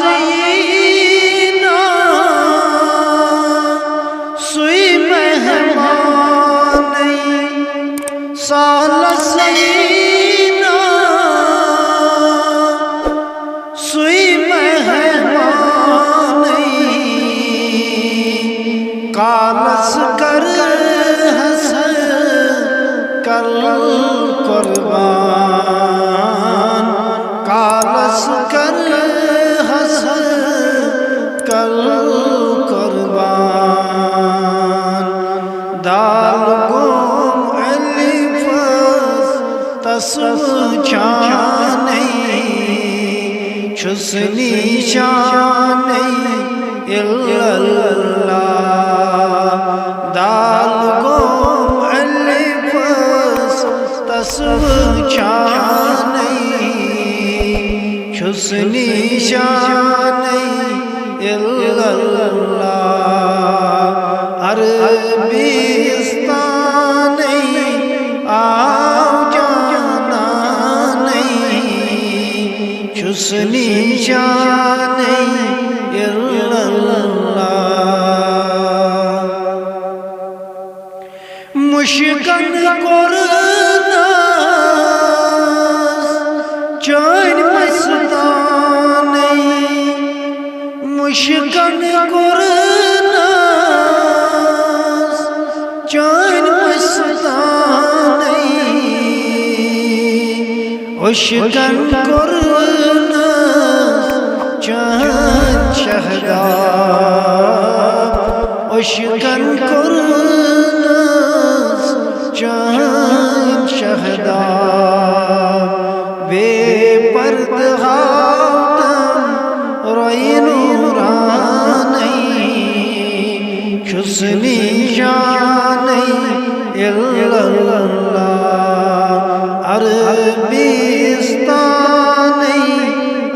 سالسینا سوئی مہمانی سالسینا سوئی مہمانی کالس کر حسن کل قربان کالس کر حسن کل قربان دال گم الف تصو چانی چھسنی شانی اللہ دال گم الف تصو چانی چھسنی شانی اللہ عربستانی آو جانا نہیں چھسنی شانی اللہ مشکن کرناس چین مستانی مشکن کرناس چین مستانی مشکن کرناس چین شہداب مشکن کرناس چین شہداب بے پردہاتم روئی نورانی چھسنی شانی اللہ عربستانی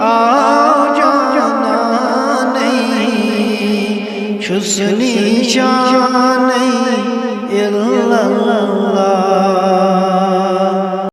آو جانا نہیں چھسنی شانی اللہ